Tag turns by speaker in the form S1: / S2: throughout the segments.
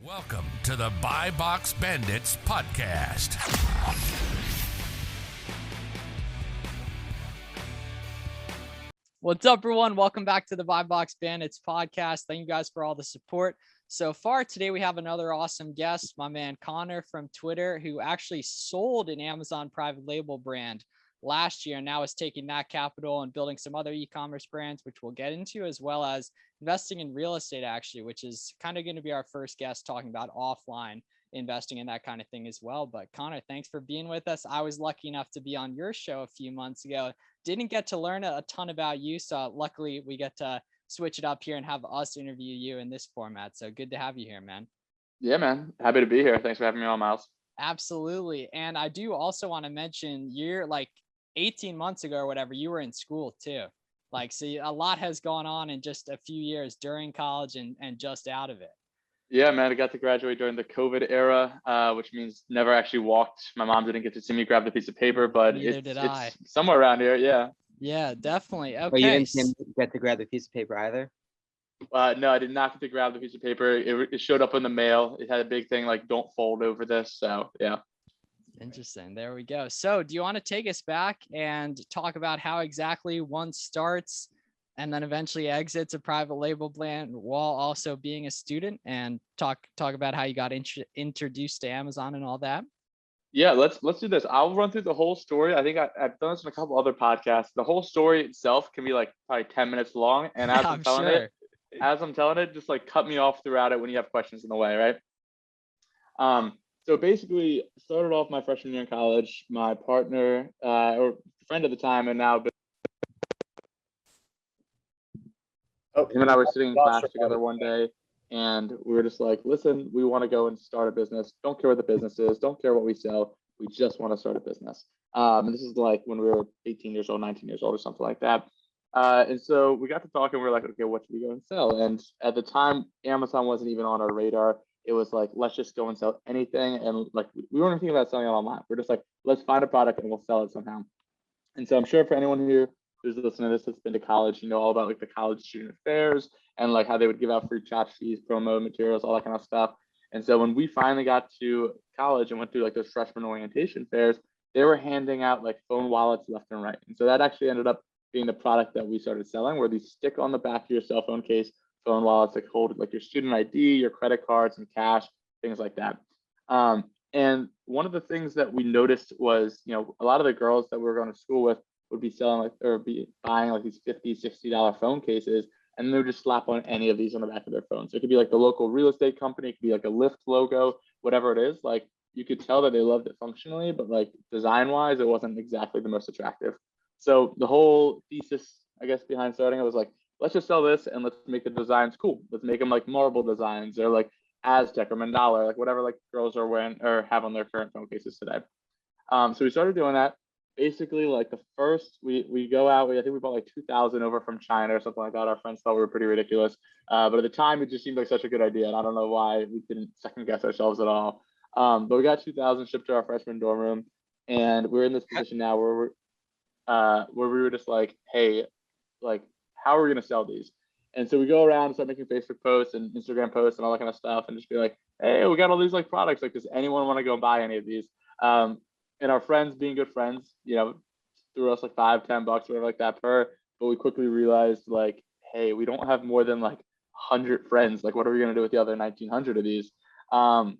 S1: Welcome to the Buy Box Bandits podcast.
S2: What's up, everyone? Welcome back to the Buy Box Bandits podcast. Thank you guys for all the support so far. Today, we have another awesome guest, my man Connor from Twitter, who actually sold an Amazon private label brand last year and now is taking that capital and building some other e-commerce brands, which we'll get into, as well as investing in real estate, actually, which is kind of going to be our first guest talking about offline investing in that kind of thing as well. But Connor, thanks for being with us. I was lucky enough to be on your show a few months ago. Didn't get to learn a ton about you, so luckily we get to switch it up here and have us interview you in this format. So good to have you here, man.
S3: Yeah, man. Happy to be here. Thanks for having me on, Miles.
S2: Absolutely. And I do also want to mention you're like 18 months ago or whatever, you were in school too. Like, so a lot has gone on in just a few years during college and just out of it.
S3: Yeah, man. I got to graduate during the COVID era, which means never actually walked. My mom didn't get to see me grab the piece of paper, but it's somewhere around here. Yeah.
S2: Yeah, definitely. Okay.
S4: Oh, you didn't get to grab the piece of paper either?
S3: No, I did not get to grab the piece of paper. It showed up in the mail. It had a big thing like, don't fold over this. So yeah.
S2: Interesting. There we go. So do you want to take us back and talk about how exactly one starts and then eventually exits a private label brand while also being a student, and talk about how you got introduced to Amazon and all that?
S3: Yeah, let's do this. I'll run through the whole story. I think I've done this in a couple other podcasts. The whole story itself can be like probably 10 minutes long. And as I'm telling it, just like cut me off throughout it when you have questions in the way, right? So basically, started off my freshman year in college. My partner, or friend at the time, and now him and I were sitting in class together one day, and we were just like, listen, we want to go and start a business. Don't care what the business is. Don't care what we sell. We just want to start a business. And this is like when we were 18 years old, 19 years old, or something like that. And so we got to talking. We were like, okay, what should we go and sell? And at the time, Amazon wasn't even on our radar. It was like, let's just go and sell anything. And like, we weren't thinking about selling it online. We're just like, let's find a product and we'll sell it somehow. And so I'm sure for anyone here who's listening to this that's been to college, you know all about like the college student affairs and like how they would give out free tchotchkes, promo materials, all that kind of stuff. And so when we finally got to college and went through like those freshman orientation fairs, they were handing out like phone wallets left and right. And so that actually ended up being the product that we started selling, where these stick on the back of your cell phone case, phone wallets that hold like your student ID, your credit cards, and cash, things like that. And one of the things that we noticed was, you know, a lot of the girls that we were going to school with would be selling like, or be buying like these $50, $60 phone cases, and they would just slap on any of these on the back of their phone. So it could be like the local real estate company, it could be like a Lyft logo, whatever it is. Like you could tell that they loved it functionally, but like design-wise, it wasn't exactly the most attractive. So the whole thesis, I guess, behind starting it was like, let's just sell this and let's make the designs cool. Let's make them like marble designs or like Aztec or mandala, like whatever like girls are wearing or have on their current phone cases today. So we started doing that. Basically, like the first, we go out, I think we bought like 2,000 over from China or something like that. Our friends thought we were pretty ridiculous. But at the time, it just seemed like such a good idea. And I don't know why we didn't second guess ourselves at all. But we got 2,000 shipped to our freshman dorm room. And we're in this position now where we were just like, hey, like, how are we going to sell these? And so we go around and start making Facebook posts and Instagram posts and all that kind of stuff and just be like, hey, we got all these like products. Like, does anyone want to go and buy any of these? And our friends, being good friends, you know, threw us like $5, $10, whatever like that per. But we quickly realized like, hey, we don't have more than like 100 friends. Like, what are we going to do with the other 1,900 of these? And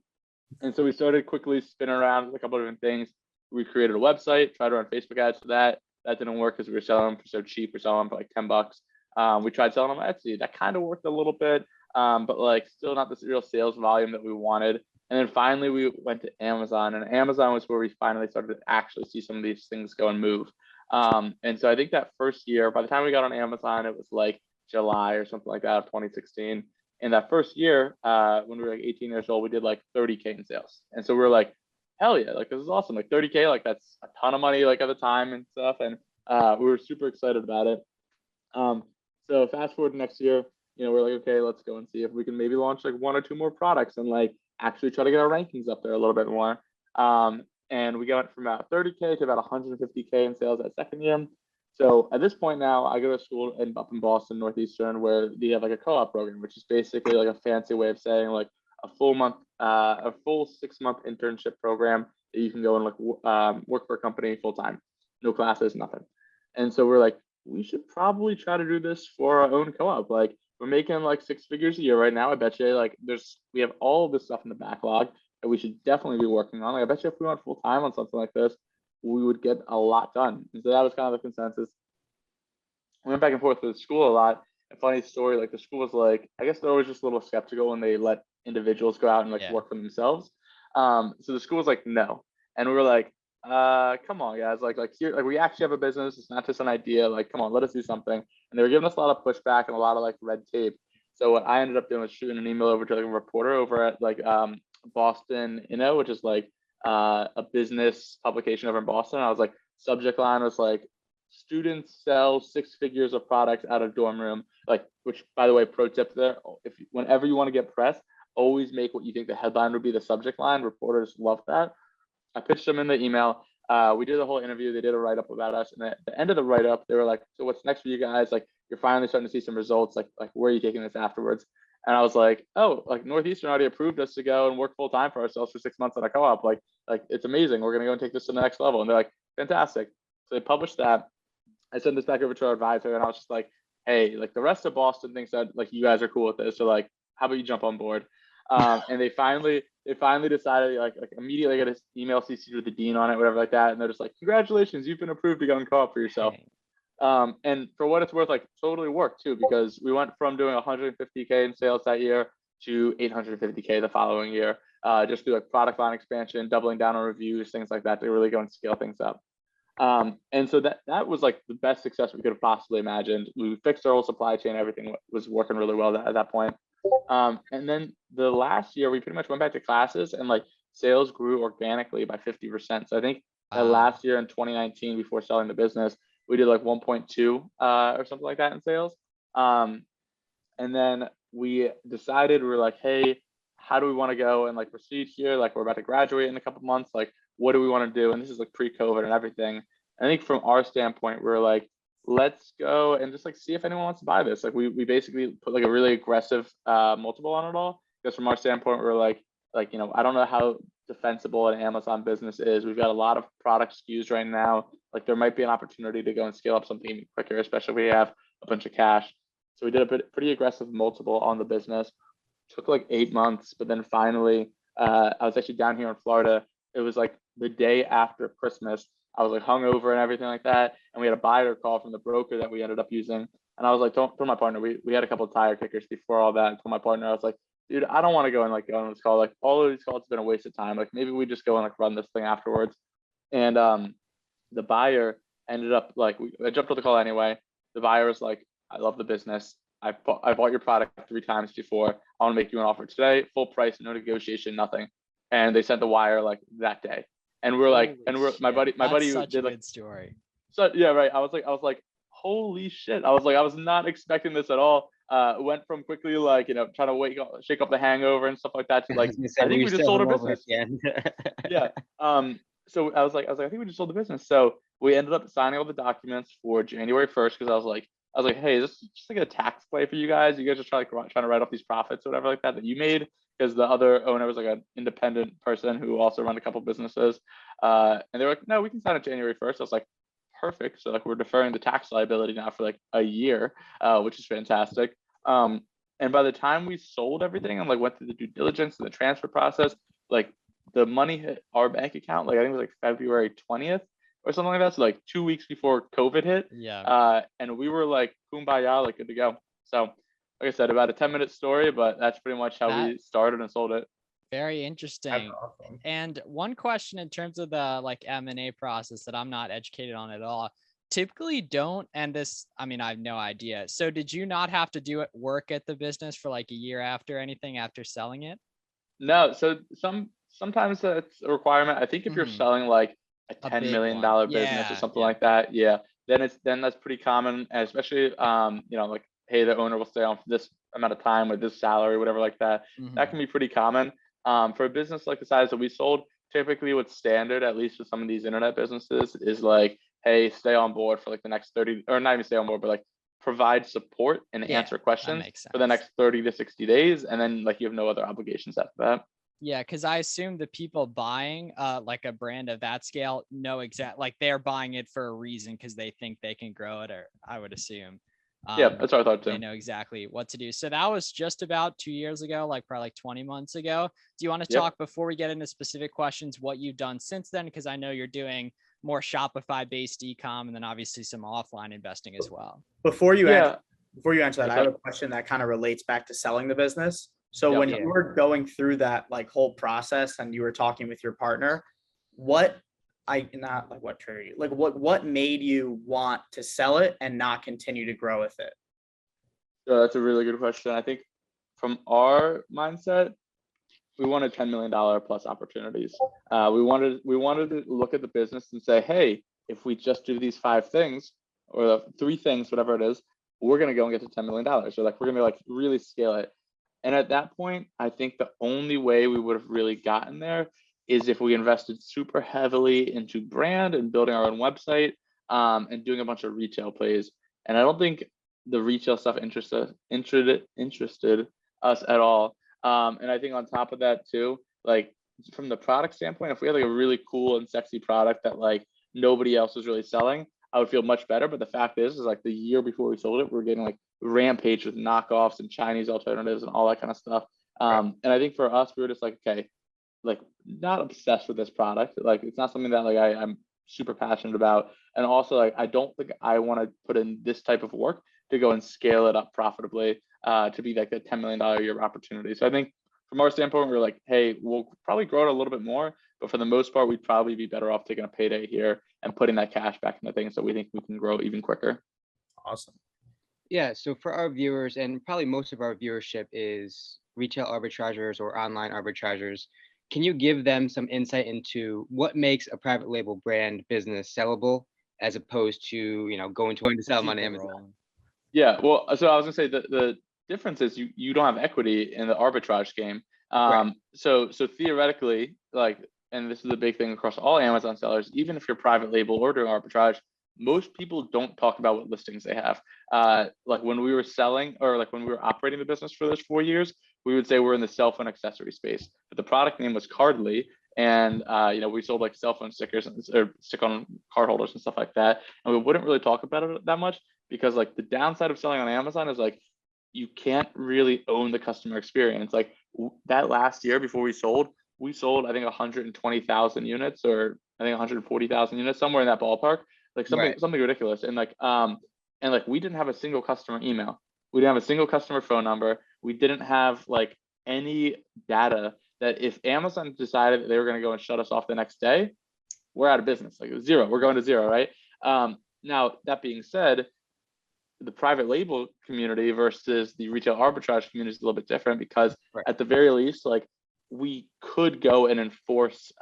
S3: so we started quickly spinning around with a couple of different things. We created a website, tried to run Facebook ads for that. That didn't work because we were selling them for so cheap. We're selling them for like $10. We tried selling them on Etsy. That kind of worked a little bit, but like still not the real sales volume that we wanted. And then finally we went to Amazon, and Amazon was where we finally started to actually see some of these things go and move. And so I think that first year, by the time we got on Amazon, it was like July or something like that of 2016. And that first year, when we were like 18 years old, we did like 30K in sales. And so we were like, hell yeah, like this is awesome. Like 30K, like that's a ton of money like at the time and stuff. And we were super excited about it. So fast forward next year, you know, we're like, okay, let's go and see if we can maybe launch like one or two more products and like actually try to get our rankings up there a little bit more. And we got from about 30K to about 150K in sales that second year. So at this point now, I go to school up in Boston, Northeastern, where they have like a co-op program, which is basically like a fancy way of saying like, a full 6-month internship program that you can go and work for a company full time, no classes, nothing. And so we're like, we should probably try to do this for our own co-op. Like, we're making like 6 figures a year right now. I bet you like we have all this stuff in the backlog that we should definitely be working on. Like, I bet you if we went full time on something like this, we would get a lot done. And so that was kind of the consensus. We went back and forth with the school a lot. A funny story, like the school was like, I guess they're always just a little skeptical when they let individuals go out and work for themselves. So the school was like, no. And we were like, come on, guys, like here, like we actually have a business. It's not just an idea. Like, come on, let us do something. And they were giving us a lot of pushback and a lot of like red tape. So what I ended up doing was shooting an email over to like a reporter over at like Boston Inno, which is like a business publication over in Boston. I was like, subject line was like, students sell 6 figures of products out of dorm room. Like, which by the way, pro tip there, whenever you want to get press, always make what you think the headline would be the subject line. Reporters love that. I pitched them in the email. We did the whole interview. They did a write-up about us. And at the end of the write-up, they were like, so what's next for you guys? Like, you're finally starting to see some results. Like where are you taking this afterwards? And I was like, oh, like Northeastern already approved us to go and work full time for ourselves for 6 months at a co-op. Like it's amazing. We're going to go and take this to the next level. And they're like, fantastic. So they published that. I sent this back over to our advisor and I was just like, hey, like the rest of Boston thinks that like you guys are cool with this. So like, how about you jump on board? And they finally decided, like immediately got an email CC with the dean on it, whatever like that. And they're just like, congratulations, you've been approved to go and co-op for yourself. And for what it's worth, like totally worked too, because we went from doing 150K in sales that year to 850K the following year, just through like product line expansion, doubling down on reviews, things like that to really go and scale things up. And so that was like the best success we could have possibly imagined. We fixed our whole supply chain. Everything was working really well at that point. And then the last year we pretty much went back to classes and like sales grew organically by 50%. So I think that last year in 2019, before selling the business, we did like 1.2 or something like that in sales. And then we decided, we were like, hey, how do we want to go and like proceed here? Like we're about to graduate in a couple months. Like, what do we want to do? And this is like pre-COVID and everything. I think from our standpoint, we're like, let's go and just like see if anyone wants to buy this. Like we basically put like a really aggressive multiple on it all. Because from our standpoint, we're like, you know, I don't know how defensible an Amazon business is. We've got a lot of product SKUs right now. Like there might be an opportunity to go and scale up something even quicker, especially if we have a bunch of cash. So we did a pretty aggressive multiple on the business. Took like 8 months, but then finally, I was actually down here in Florida. It was like the day after Christmas. I was like hungover and everything like that. And we had a buyer call from the broker that we ended up using. And I was like, told my partner, we had a couple of tire kickers before all that. And told my partner, I was like, dude, I don't want to go and like go on this call. Like all of these calls have been a waste of time. Like maybe we just go and like run this thing afterwards. And the buyer ended up like, I jumped on the call anyway. The buyer was like, I love the business. I bought your product 3 times before. I want to make you an offer today, full price, no negotiation, nothing. And they sent the wire like that day. And we're like, my buddy
S2: such
S3: did
S2: a
S3: like
S2: good story.
S3: So yeah, right. I was like, holy shit. I was not expecting this at all. Went from quickly like, you know, trying to shake up the hangover and stuff like that to like, I think we just sold our business. Yeah. So I was like, I think we just sold the business. So we ended up signing all the documents for January 1st because I was like, hey, is this just like a tax play for you guys? You guys are trying to write off these profits or whatever like that you made, because the other owner was like an independent person who also ran a couple businesses. And they were like, no, we can sign it January 1st. I was like, perfect. So like we're deferring the tax liability now for like a year, which is fantastic. And by the time we sold everything and like went through the due diligence and the transfer process, like the money hit our bank account, like I think it was like February 20th or something like that. So like 2 weeks before COVID hit.
S2: Yeah.
S3: And we were like, kumbaya, like good to go. So like I said, about a 10-minute story, but that's pretty much how we started and sold it.
S2: Very interesting.
S4: Awesome.
S2: And one question in terms of the like M&A process that I'm not educated on at all. Typically don't, and this, I mean, I have no idea. So did you not have to do work at the business for like a year after anything after selling it?
S3: No. So sometimes that's a requirement. I think if you're selling like a $10 million business or something like that, then that's pretty common, and especially you know, like, hey, the owner will stay on for this amount of time with this salary, whatever like that. That can be pretty common. For a business like the size that we sold, typically what's standard, at least with some of these internet businesses, is like, hey, stay on board for like the next 30, or not even stay on board, but like provide support and
S2: Yeah,
S3: answer
S2: that
S3: questions
S2: makes
S3: for the
S2: sense.
S3: next 30 to 60 days. And then like you have no other obligations after that.
S2: Yeah, because I assume the people buying like a brand of that scale know like they're buying it for a reason because they think they can grow it, or I would assume.
S3: Yeah, that's what I thought
S2: They
S3: too.
S2: know exactly what to do. So that was just about 2 years ago, like probably like 20 months ago. Do you want to
S3: Yep.
S2: talk before we get into specific questions, what you've done since then? Because I know you're doing more Shopify based e-com and then obviously some offline investing as well.
S5: Before you
S3: Yeah.
S5: answer that, I have a question that kind of relates back to selling the business. So
S3: Yep.
S5: when
S4: Yeah.
S5: you were going through that like whole process and you were talking with your partner, what triggered you? Like what made you want to sell it and not continue to grow with it?
S3: So that's a really good question. I think from our mindset, we wanted $10 million plus opportunities. We wanted to look at the business and say, hey, if we just do these 5 things or the 3 things, whatever it is, we're gonna go and get to $10 million. So like we're gonna like really scale it. And at that point, I think the only way we would have really gotten there is if we invested super heavily into brand and building our own website, and doing a bunch of retail plays. And I don't think the retail stuff interested us at all. And I think on top of that too, like from the product standpoint, if we had like a really cool and sexy product that like nobody else was really selling, I would feel much better. But the fact is like the year before we sold it, we were getting like rampage with knockoffs and Chinese alternatives and all that kind of stuff. And I think for us, we were just like, okay, like not obsessed with this product. Like it's not something that like I'm super passionate about. And also like I don't think I want to put in this type of work to go and scale it up profitably to be like a $10 million a year opportunity. So I think from our standpoint, we're like, hey, we'll probably grow it a little bit more, but for the most part, we'd probably be better off taking a payday here and putting that cash back into things that we think we can grow even quicker.
S5: Awesome.
S4: Yeah, so for our viewers, and probably most of our viewership is retail arbitrageurs or online arbitrageurs, can you give them some insight into what makes a private label brand business sellable as opposed to, going to sell them on Amazon?
S3: Yeah, well, so I was gonna say the difference is you don't have equity in the arbitrage game.
S4: Right.
S3: So theoretically, like, and this is a big thing across all Amazon sellers, even if you're private label or doing arbitrage, most people don't talk about what listings they have. Like when we were selling or like when we were operating the business for those 4 years, we would say we're in the cell phone accessory space, but the product name was Cardly. And we sold like cell phone stickers or stick on card holders and stuff like that. And we wouldn't really talk about it that much because like the downside of selling on Amazon is like you can't really own the customer experience. Like that last year before we sold I think 120,000 units or I think 140,000 units, somewhere in that ballpark, like something ridiculous. And like we didn't have a single customer email. We didn't have a single customer phone number. We didn't have like any data that if Amazon decided that they were going to go and shut us off the next day, we're out of business. Like zero, we're going to zero, right? Now that being said, the private label community versus the retail arbitrage community is a little bit different because at the very least, like we could go and enforce,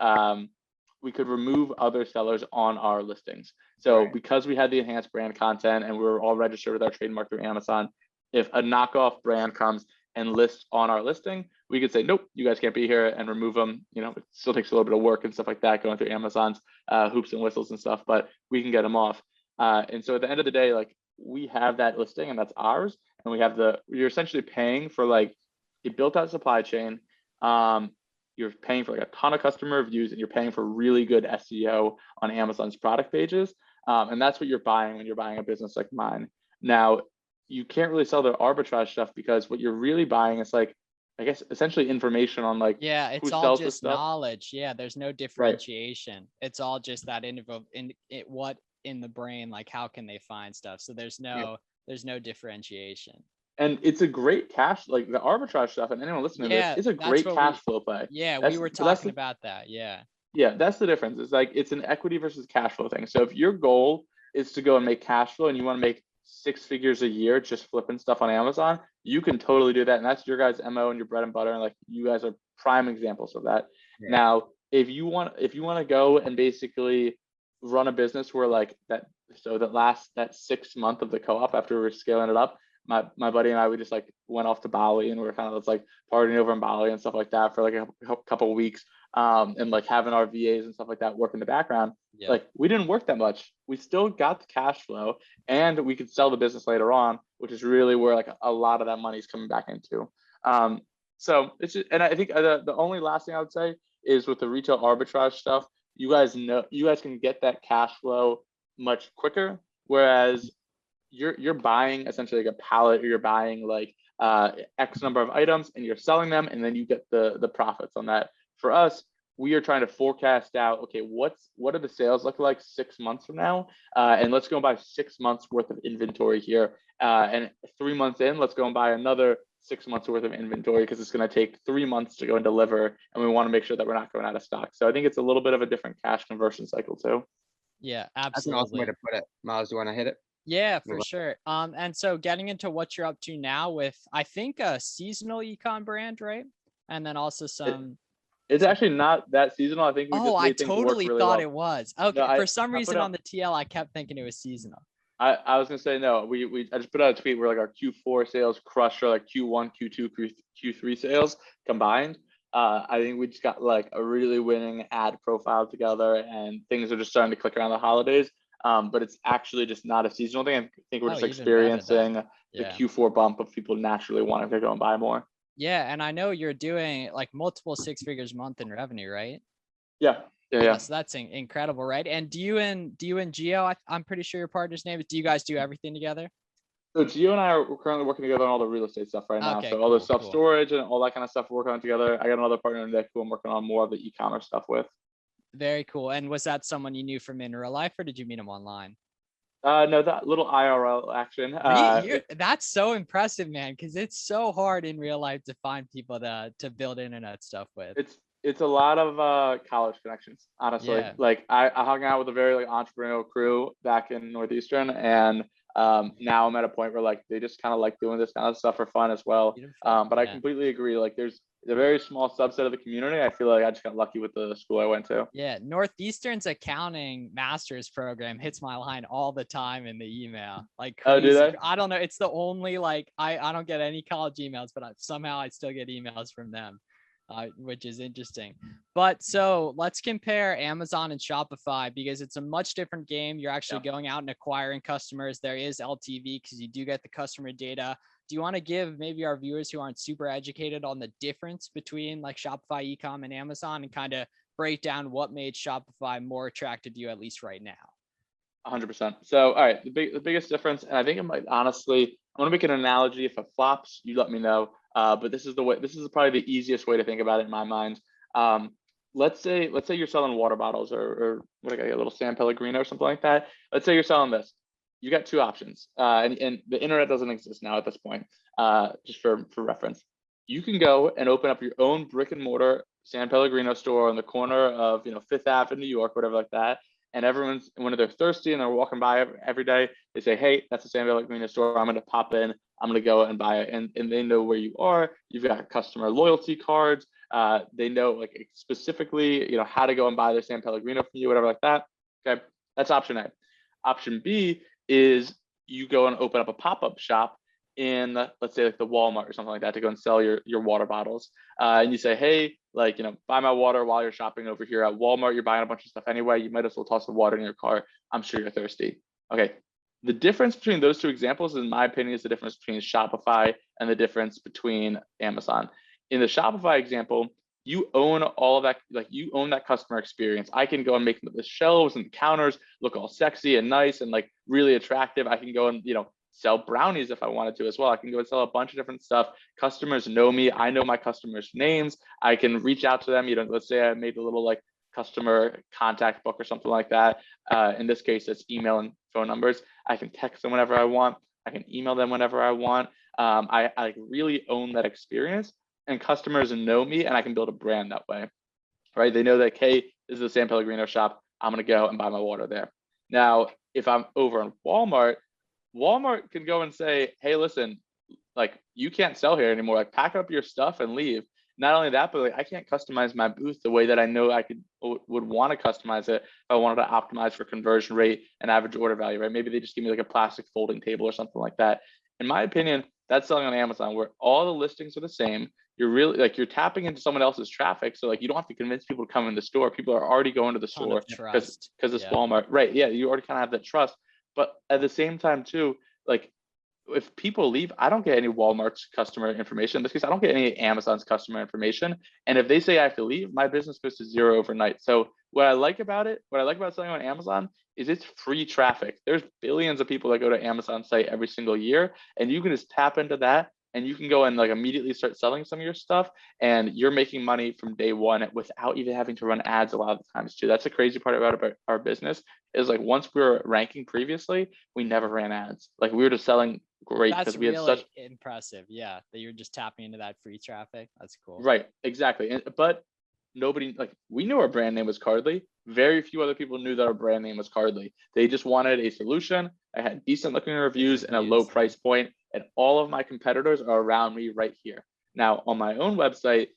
S3: we could remove other sellers on our listings. So because we had the enhanced brand content and we were all registered with our trademark through Amazon, if a knockoff brand comes and lists on our listing, we could say, nope, you guys can't be here and remove them. It still takes a little bit of work and stuff like that going through Amazon's hoops and whistles and stuff, but we can get them off. And so at the end of the day, like we have that listing and that's ours. And you're essentially paying for like a built out supply chain. You're paying for like a ton of customer reviews and you're paying for really good SEO on Amazon's product pages. And that's what you're buying when you're buying a business like mine. Now, you can't really sell the arbitrage stuff because what you're really buying is like, I guess, essentially information on like,
S2: it's
S3: who
S2: all
S3: sells
S2: just knowledge. Yeah, there's no differentiation. It's all just that what in the brain, like how can they find stuff? So there's no differentiation.
S3: And it's a great cash, like the arbitrage stuff, and anyone listening to this, it's a great cash flow play.
S2: Yeah, we were talking about that. Yeah.
S3: Yeah, that's the difference. It's like it's an equity versus cash flow thing. So if your goal is to go and make cash flow and you want to make 6 figures a year just flipping stuff on Amazon, you can totally do that. And that's your guys' MO and your bread and butter. And like you guys are prime examples of that. Yeah. Now, if you want to go and basically run a business where like that 6 month of the co-op after we were scaling it up, my buddy and I, we just like went off to Bali and we were kind of just like partying over in Bali and stuff like that for like a couple of weeks, and like having our VAs and stuff like that work in the background.
S2: Yeah.
S3: Like we didn't work that much. We still got the cash flow and we could sell the business later on, which is really where like a lot of that money is coming back into. So it's just, and I think the only last thing I would say is with the retail arbitrage stuff, you guys can get that cash flow much quicker. Whereas you're buying essentially like a pallet, or you're buying like X number of items and you're selling them, and then you get the profits on that. For us, we are trying to forecast out, okay, what do the sales look like 6 months from now? And let's go and buy 6 months worth of inventory here. And 3 months in, let's go and buy another 6 months worth of inventory, because it's going to take 3 months to go and deliver. And we want to make sure that we're not going out of stock. So I think it's a little bit of a different cash conversion cycle too.
S2: Yeah,
S4: That's an awesome way
S2: absolutely.
S4: to put it. Miles, do you want to hit it?
S2: Yeah,
S4: Move
S2: for
S4: on.
S2: sure. And so getting into what you're up to now with, I think, a seasonal econ brand, right? And then also some.
S3: It's actually not that seasonal. I think we
S2: Oh,
S3: just
S2: I
S3: made things work
S2: totally
S3: really
S2: thought
S3: well.
S2: it was. Okay,
S3: No,
S2: for some
S3: I
S2: reason
S3: put
S2: on
S3: out,
S2: the TL, I kept thinking it was seasonal.
S3: I was gonna say no. I just put out a tweet where like our Q4 sales crushed our like Q1, Q2, Q3 sales combined. I think we just got like a really winning ad profile together, and things are just starting to click around the holidays. But it's actually just not a seasonal thing. I think we're
S2: Oh,
S3: just
S2: even better
S3: experiencing
S2: then.
S3: the
S2: Yeah.
S3: Q4 bump of people naturally wanting to go and buy more.
S2: Yeah, and I know you're doing like multiple 6 figures a month in revenue, right?
S3: Yeah.
S2: So that's incredible, right? And do you and Gio, I'm pretty sure your partner's name is, do you guys do everything together?
S3: So Gio and I are currently working together on all the real estate stuff right now.
S2: Okay,
S3: So all the
S2: cool.
S3: self-storage and all that kind of stuff we're working on together. I got another partner, Nick, who I'm working on more of the e-commerce stuff with.
S2: Very cool. And was that someone you knew from in real life, or did you meet him online?
S3: No, that little IRL action.
S2: That's so impressive, man, because it's so hard in real life to find people to build internet stuff with.
S3: It's a lot of college connections, honestly.
S2: Yeah.
S3: Like I hung out with a very like entrepreneurial crew back in Northeastern, and now I'm at a point where like they just kind of like doing this kind of stuff for fun as well.
S2: Beautiful.
S3: But I
S2: Yeah.
S3: completely agree. Like there's a very small subset of the community. I feel like I just got lucky with the school I went to.
S2: Yeah, Northeastern's accounting master's program hits my line all the time in the email. Like
S3: Oh, do
S2: crazy.
S3: they?
S2: I don't know. It's the only like I don't get any college emails, but somehow I still get emails from them, which is interesting. But so let's compare Amazon and Shopify, because it's a much different game. You're actually going out and acquiring customers. There is LTV because you do get the customer data. Do you want to give maybe our viewers who aren't super educated on the difference between like Shopify ecom and Amazon, and kind of break down what made Shopify more attractive to you, at least right now?
S3: 100%. So, all right, the biggest difference, and I think it might honestly, I'm gonna make an analogy. If it flops, you let me know. But this is probably the easiest way to think about it in my mind. Let's say you're selling water bottles, or what, I got a little San Pellegrino or something like that. Let's say you're selling this. You got two options, and the internet doesn't exist now at this point. Just for reference, you can go and open up your own brick and mortar San Pellegrino store on the corner of Fifth Ave in New York, whatever like that. And when they're thirsty and they're walking by every day, they say, "Hey, that's a San Pellegrino store. I'm going to pop in. I'm going to go and buy it." And they know where you are. You've got customer loyalty cards. They know like specifically, how to go and buy their San Pellegrino from you, whatever like that. Okay, that's option A. Option B is you go and open up a pop-up shop in, let's say, like the Walmart or something like that, to go and sell your water bottles. And you say, "Hey, like, buy my water while you're shopping over here at Walmart. You're buying a bunch of stuff anyway. You might as well toss the water in your car. I'm sure you're thirsty." Okay. The difference between those two examples, in my opinion, is the difference between Shopify and the difference between Amazon. In the Shopify example, you own all of that, like you own that customer experience. I can go and make the shelves and counters look all sexy and nice and like really attractive. I can go and, sell brownies if I wanted to as well. I can go and sell a bunch of different stuff. Customers know me. I know my customers' names. I can reach out to them. Let's say I made a little like customer contact book or something like that. In this case, it's email and phone numbers. I can text them whenever I want. I can email them whenever I want. I really own that experience, and customers know me, and I can build a brand that way, right? They know that, hey, this is a San Pellegrino shop. I'm going to go and buy my water there. Now, if I'm over in Walmart can go and say, "Hey, listen, like you can't sell here anymore. Like pack up your stuff and leave." Not only that, but like I can't customize my booth the way that I know I would want to customize it if I wanted to optimize for conversion rate and average order value, right? Maybe they just give me like a plastic folding table or something like that. In my opinion, that's selling on Amazon, where all the listings are the same. you're really like, you're tapping into someone else's traffic. So like, you don't have to convince people to come in the store. People are already going to the
S2: Ton
S3: store
S2: of trust.
S3: because it's
S2: Yeah.
S3: Walmart. Right. Yeah. You already kind of have that trust. But at the same time too, like, if people leave, I don't get any Walmart's customer information. In this case, I don't get any Amazon's customer information. And if they say I have to leave, my business goes to zero overnight. So what I like about selling on Amazon is it's free traffic. There's billions of people that go to Amazon site every single year, and you can just tap into that, and you can go and like immediately start selling some of your stuff, and you're making money from day one without even having to run ads a lot of the times too. That's the crazy part about our business, is like, once we were ranking previously, we never ran ads. Like, we were just selling great
S2: That's
S3: because we had
S2: really
S3: such
S2: impressive. Yeah, that you're just tapping into that free traffic. That's cool.
S3: right, exactly. But nobody, like, we knew our brand name was Cardly. Very few other people knew that our brand name was Cardly. They just wanted a solution that had decent looking reviews and a low
S2: reviews, yeah.
S3: price point, and all of my competitors are around me right here. Now on my own website,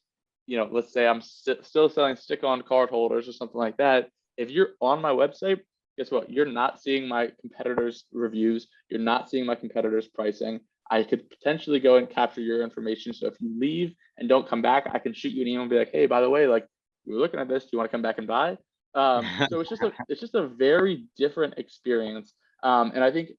S3: let's say I'm still selling stick-on card holders or something like that. If you're on my website, guess what? You're not seeing my competitors' reviews. You're not seeing my competitors' pricing. I could potentially go and capture your information. So if you leave and don't come back, I can shoot you an email and be like, hey, by the way, like, we were looking at this. Do you want to come back and buy? So it's just a very different experience. And I think,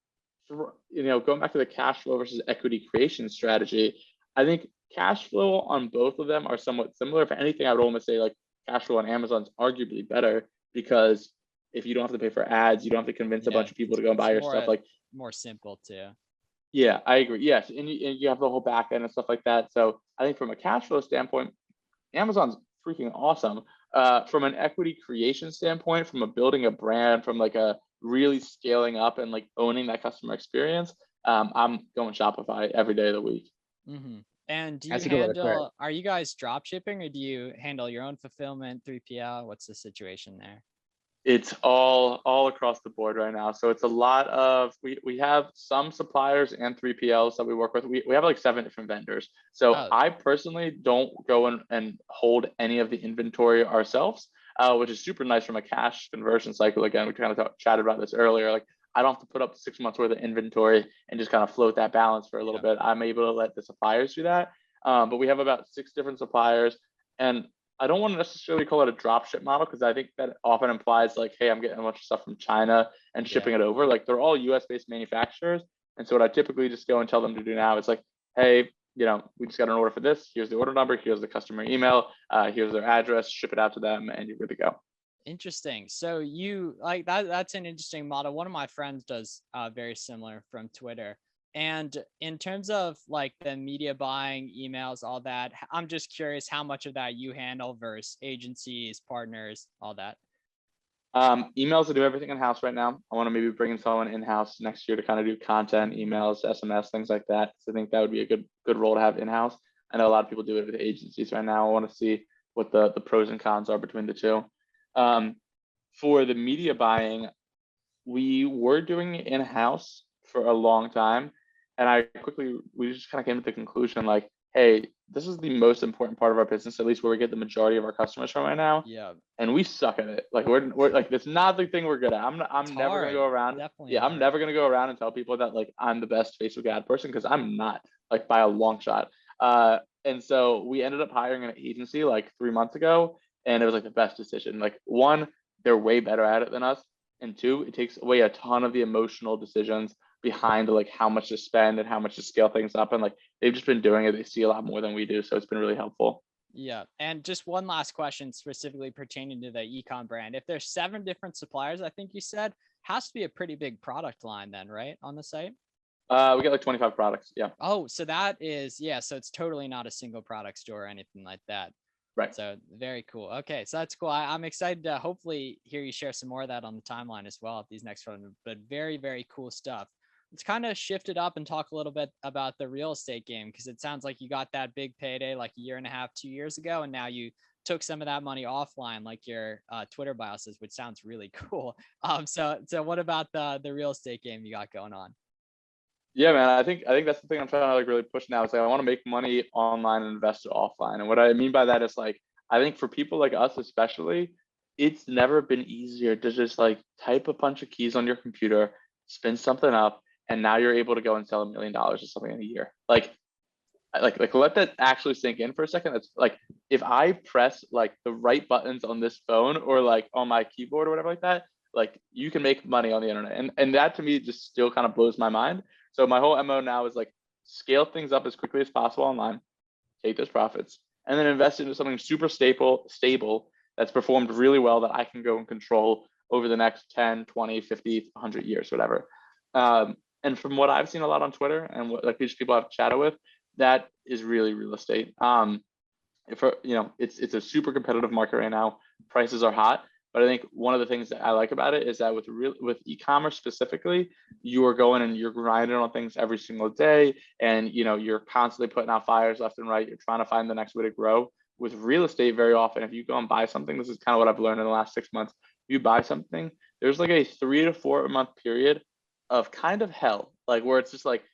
S3: going back to the cash flow versus equity creation strategy, I think cash flow on both of them are somewhat similar. If anything, I would almost say like cash flow on Amazon's arguably better, because if you don't have to pay for ads, you don't have to convince a bunch of people to go and buy your stuff. Like,
S2: more simple too.
S3: Yeah, I agree. Yes, and you have the whole back end and stuff like that. So I think from a cash flow standpoint, Amazon's freaking awesome. From an equity creation standpoint, from a building a brand, from like a really scaling up and like owning that customer experience, I'm going Shopify every day of the week.
S2: Mm-hmm. And do you
S4: That's a good way to put it.
S2: are you guys drop shipping, or do you handle your own fulfillment, 3PL? What's the situation there?
S3: It's all across the board right now. So it's a lot of, we have some suppliers and 3PLs that we work with. We have like 7 different vendors. So I personally don't go and hold any of the inventory ourselves, which is super nice from a cash conversion cycle. Again, we kind of chatted about this earlier. Like, I don't have to put up 6 months worth of inventory and just kind of float that balance for a little bit. I'm able to let the suppliers do that. But we have about 6 different suppliers, and I don't want to necessarily call it a drop ship model, because I think that often implies like, hey, I'm getting a bunch of stuff from China and shipping it over. Like, they're all US based manufacturers. And so what I typically just go and tell them to do now is like, hey, we just got an order for this. Here's the order number. Here's the customer email. Here's their address. Ship it out to them, and you're good to go.
S2: Interesting. So you like that. That's an interesting model. One of my friends does very similar from Twitter. And in terms of like the media buying, emails, all that, I'm just curious how much of that you handle versus agencies, partners, all that.
S3: Emails, I do everything in-house right now. I want to maybe bring in someone in-house next year to kind of do content, emails, SMS, things like that. So I think that would be a good role to have in-house. I know a lot of people do it with agencies right now. I want to see what the pros and cons are between the two. For the media buying, we were doing it in-house for a long time. And we just kind of came to the conclusion like, hey, this is the most important part of our business, at least where we get the majority of our customers from right now.
S2: Yeah.
S3: And we suck at it. Like, we're like, it's not the thing we're good at. I'm never gonna go around.
S2: Definitely
S3: I'm
S2: hard.
S3: never gonna go around and tell people that like I'm the best Facebook ad person, because I'm not, like, by a long shot. And so we ended up hiring an agency like 3 months ago, and it was like the best decision. Like, one, they're way better at it than us, and 2, it takes away a ton of the emotional decisions behind like how much to spend and how much to scale things up, and like they've just been doing it. They see a lot more than we do, so it's been really helpful.
S2: Yeah. And just one last question specifically pertaining to the ecom brand. If there's 7 different suppliers, I think you said, has to be a pretty big product line then, right, on the site?
S3: We get like 25 products. Yeah.
S2: Oh, so that is, so it's totally not a single product store or anything like that.
S3: Right.
S2: So very cool. Okay, so that's cool. I'm excited to hopefully hear you share some more of that on the timeline as well at these next ones. But very, very cool stuff. Let's kind of shift it up and talk a little bit about the real estate game, because it sounds like you got that big payday like a year and a half, 2 years ago, and now you took some of that money offline, like your Twitter bio says, which sounds really cool. So what about the real estate game you got going on?
S3: Yeah, man, I think that's the thing I'm trying to like really push now. Is like, I want to make money online and invest it offline. And what I mean by that is like, I think for people like us especially, it's never been easier to just like type a bunch of keys on your computer, spin something up, and now you're able to go and sell $1 million or something in a year. Like, like let that actually sink in for a second. It's like if I press like the right buttons on this phone or like on my keyboard or whatever like that, like you can make money on the internet. And that to me just still kind of blows my mind. So my whole MO now is like scale things up as quickly as possible online, take those profits, and then invest into something super stable that's performed really well that I can go and control over the next 10, 20, 50, 100 years, whatever. And from what I've seen a lot on Twitter and what like these people I've chatted with, that is really real estate. It's a super competitive market right now. Prices are hot, but I think one of the things that I like about it is that with e-commerce specifically, you are going and you're grinding on things every single day, and you're constantly putting out fires left and right. You're trying to find the next way to grow. With real estate, very often, if you go and buy something, this is kind of what I've learned in the last 6 months. You buy something, there's like a 3 to 4 month period of kind of hell, like where it's just like,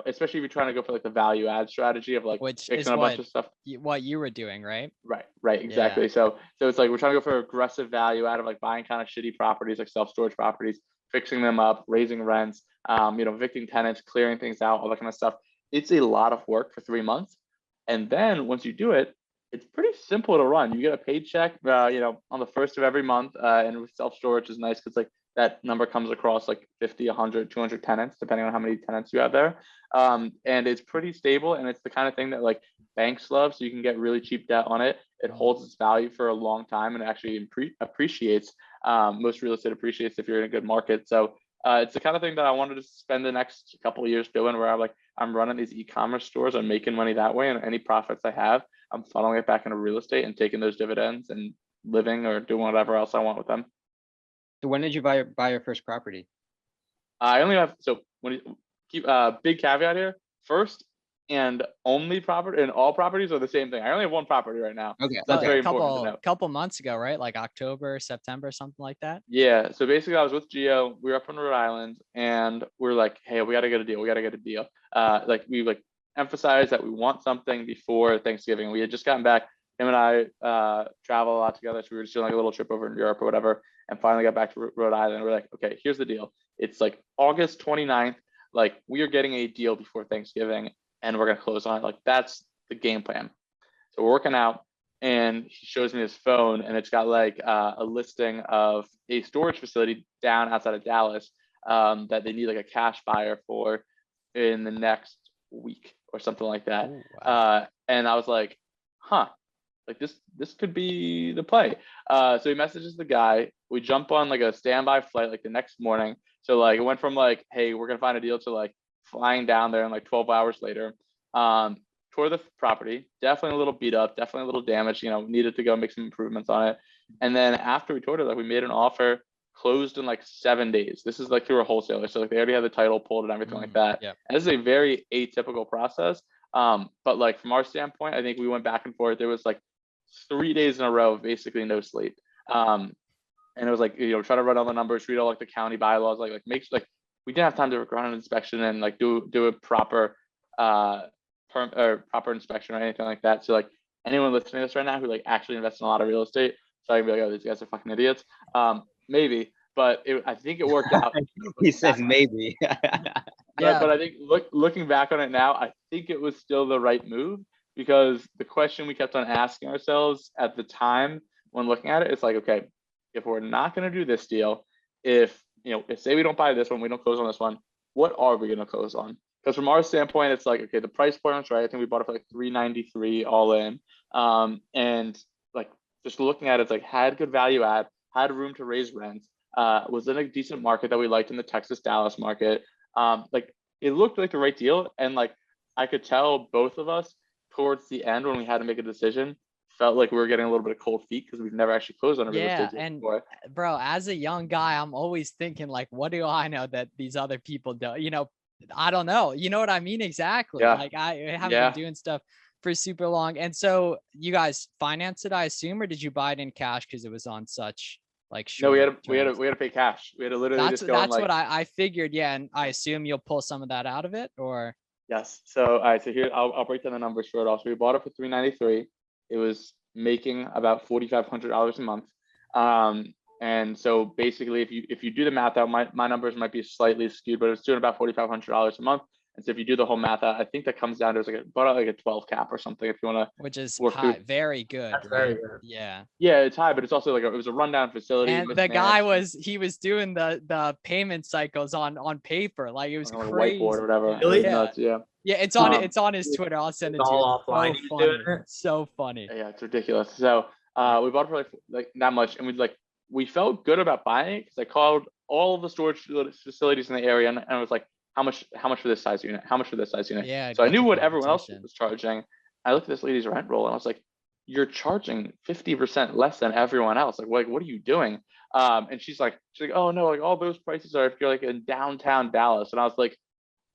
S3: especially if you're trying to go for like the value add strategy of like
S2: Which
S3: fixing
S2: is
S3: a bunch of stuff.
S2: what you were doing, right?
S3: Right, exactly. So it's like we're trying to go for aggressive value out of like buying kind of shitty properties, like self-storage properties, fixing them up, raising rents, evicting tenants, clearing things out, all that kind of stuff. It's a lot of work for 3 months. And then once you do it, it's pretty simple to run. You get a paycheck, on the first of every month. And with self-storage is nice because like that number comes across like 50, 100, 200 tenants, depending on how many tenants you have there. And it's pretty stable. And it's the kind of thing that like banks love. So you can get really cheap debt on it. It holds its value for a long time and actually appreciates. Most real estate appreciates if you're in a good market. So it's the kind of thing that I wanted to spend the next couple of years doing, where I'm running these e-commerce stores, I'm making money that way, and any profits I have, I'm funneling it back into real estate and taking those dividends and living or doing whatever else I want with them.
S4: So when did you buy your first property?
S3: I only have, so when you keep big caveat here, first and only property, and all properties are the same thing. I only have one property right now.
S4: Okay.
S3: So that's very important to know.
S2: Couple months ago, right? Like October, September, something like that.
S3: Yeah. So basically I was with Gio, we were up in Rhode Island, and we're like, hey, we got to get a deal. We emphasized that we want something before Thanksgiving. We had just gotten back. Him and I travel a lot together. So we were just doing like a little trip over in Europe or whatever, and finally got back to Rhode Island. We're like, okay, here's the deal. It's like August 29th. Like we are getting a deal before Thanksgiving, and we're going to close on it. Like that's the game plan. So we're working out, and he shows me his phone, and it's got like a listing of a storage facility down outside of Dallas that they need like a cash buyer for in the next week or something like that.
S2: Ooh, wow.
S3: And I was like, like this could be the play. So he messages the guy. We jump on like a standby flight like the next morning. So like it went from like, hey, we're gonna find a deal to like flying down there and like 12 hours later. Tour the property, definitely a little beat up, definitely a little damaged, needed to go make some improvements on it. And then after we toured it, like we made an offer, closed in like 7 days. This is like through a wholesaler. So like they already had the title pulled and everything like that.
S2: Yeah.
S3: And this is a very atypical process. But like from our standpoint, I think we went back and forth. There was like 3 days in a row of basically no sleep. And it was like, try to run all the numbers, read all like the county bylaws, like make like we didn't have time to run an inspection and like do a proper proper inspection or anything like that. So like anyone listening to this right now who like actually invests in a lot of real estate, so I can be like, oh, these guys are fucking idiots. Maybe, but I think it worked out.
S4: He says maybe.
S2: Yeah.
S3: But I think looking back on it now, I think it was still the right move, because the question we kept on asking ourselves at the time when looking at it, it's like, okay, if we're not going to do this deal, if say we don't buy this one, we don't close on this one, what are we going to close on? Because from our standpoint, it's like, okay, the price point was right. I think we bought it for like $393 all in. And like just looking at it, it's like had good value add, had room to raise rents, was in a decent market that we liked in the Texas Dallas market. Like it looked like the right deal. And like I could tell both of us towards the end when we had to make a decision, felt like we were getting a little bit of cold feet because we've never actually closed on a real estate deal before.
S2: Bro, as a young guy, I'm always thinking like, what do I know that these other people do? I don't know. You know what I mean? Exactly.
S3: Yeah.
S2: Like I haven't been doing stuff for super long. And so you guys financed it, I assume, or did you buy it in cash because it was on such like short?
S3: No, we had to pay cash. We had to literally
S2: that's what I figured. Yeah. And I assume you'll pull some of that out of it, or
S3: yes. So all right, so here I'll break down the numbers for it all. So we bought it for $393. It was making about $4,500 a month. And so basically, if you do the math out, my numbers might be slightly skewed, but it's doing about $4,500 a month. And so if you do the whole math out, I think that comes down to about like a 12 cap or something if you want to
S2: Which is
S3: work
S2: high,
S3: through.
S2: very good.
S5: That's
S2: Right?
S5: very good.
S2: Yeah.
S3: Yeah, it's high, but it's also like it was a rundown facility.
S2: And the guy
S3: mismanaged,
S2: was doing the payment cycles on paper. Like it was
S3: on a
S2: crazy.
S3: whiteboard or whatever. It
S5: Really?
S3: was nuts, yeah.
S2: Yeah, it's on his
S5: It's
S2: Twitter. I'll send it to you.
S5: all offline.
S2: So
S5: He's
S2: funny.
S5: doing it?
S2: So funny.
S3: Yeah, it's ridiculous. So we bought it for like that much, and we felt good about buying it because I called all of the storage facilities in the area, and I was like, how much for this size unit? How much for this size unit?
S2: Yeah.
S3: So I
S2: get
S3: knew
S2: the
S3: what everyone else
S2: competition.
S3: was charging. I looked at this lady's rent roll, and I was like, you're charging 50% less than everyone else. Like what are you doing? And she's like, oh no, like all those prices are if you're like in downtown Dallas. And I was like,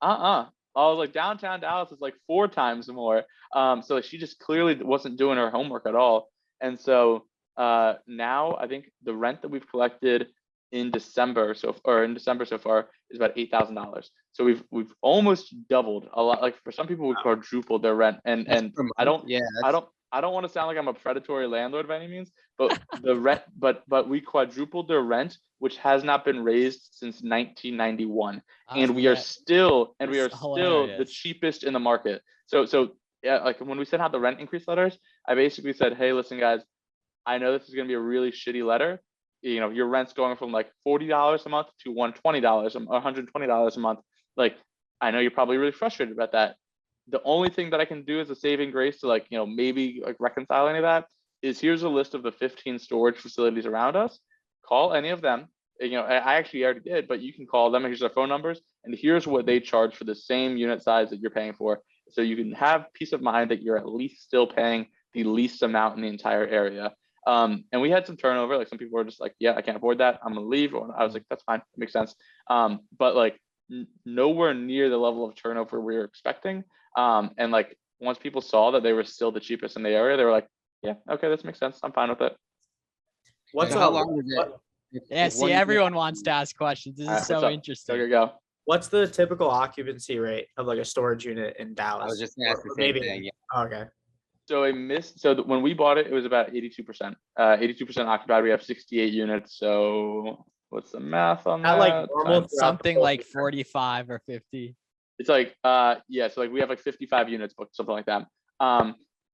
S3: I was like, downtown Dallas is like 4 times more. So like, she just clearly wasn't doing her homework at all. And so now I think the rent that we've collected in December so far is about $8,000. So we've almost doubled a lot. Like for some people, we quadrupled their rent. And
S4: Per
S3: I
S4: month?
S3: don't
S4: Yeah,
S3: I don't want to sound like I'm a predatory landlord by any means, but the rent, but we quadrupled their rent, which has not been raised since 1991, and we are still the
S2: hilarious.
S3: cheapest in the market. So yeah, like when we sent out the rent increase letters, I basically said, hey, listen, guys, I know this is going to be a really shitty letter. You know, your rent's going from like $40 a month to $120 or $120 a month. Like, I know you're probably really frustrated about that. The only thing that I can do as a saving grace to like, you know, maybe like reconcile any of that is here's a list of the 15 storage facilities around us. Call any of them. You know, I actually already did, but you can call them. Here's their phone numbers, and here's what they charge for the same unit size that you're paying for. So you can have peace of mind that you're at least still paying the least amount in the entire area. And we had some turnover. Like some people were just like, yeah, I can't afford that, I'm gonna leave. Or I was like, that's fine, it makes sense. But like nowhere near the level of turnover we were expecting. And like once people saw that they were still the cheapest in the area, they were like, yeah, okay, this makes sense, I'm fine with it.
S5: What's
S4: So how long does it?
S2: Yeah,
S4: if
S2: see,
S4: one-
S2: everyone wants to ask questions. This is
S3: What's
S2: so
S3: up?
S2: interesting.
S3: There you go.
S5: What's the typical occupancy rate of like a storage unit in Dallas?
S4: I was just gonna ask the
S5: Or
S4: same
S5: maybe-
S4: thing. Yeah.
S5: Okay.
S3: So when we bought it was about 82%. 82% occupied. We have 68 units. So what's the math on
S5: At
S3: that?
S5: like normal throughout the
S2: Something
S5: whole
S2: like
S5: year?
S2: 45 or 50.
S3: It's like yeah, so like we have like 55 units booked, something like that.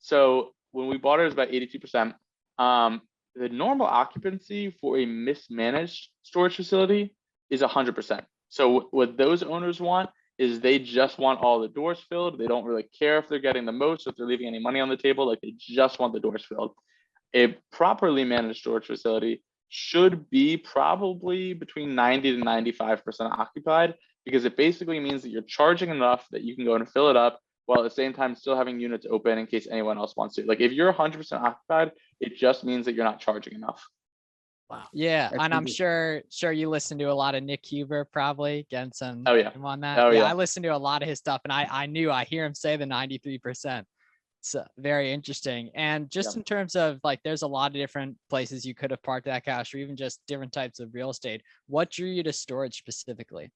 S3: So when we bought it was about 82%. The normal occupancy for a mismanaged storage facility is 100%. So what those owners want is they just want all the doors filled. They don't really care if they're getting the most, if they're leaving any money on the table. Like they just want the doors filled. A properly managed storage facility should be probably between 90 to 95% occupied, because it basically means that you're charging enough that you can go and fill it up while at the same time still having units open in case anyone else wants to. Like if you're 100% occupied, it just means that you're not charging enough.
S5: Wow.
S2: Yeah,
S4: That's
S2: and I'm
S4: interesting.
S2: sure you listen to a lot of Nick Huber, probably getting some
S3: Oh, yeah.
S2: him on that.
S3: Oh, yeah.
S2: I listen to a lot of his stuff, and I hear him say the 93%. It's very interesting. And just
S3: Yeah.
S2: in terms of like, there's a lot of different places you could have parked that cash, or even just different types of real estate. What drew you to storage specifically?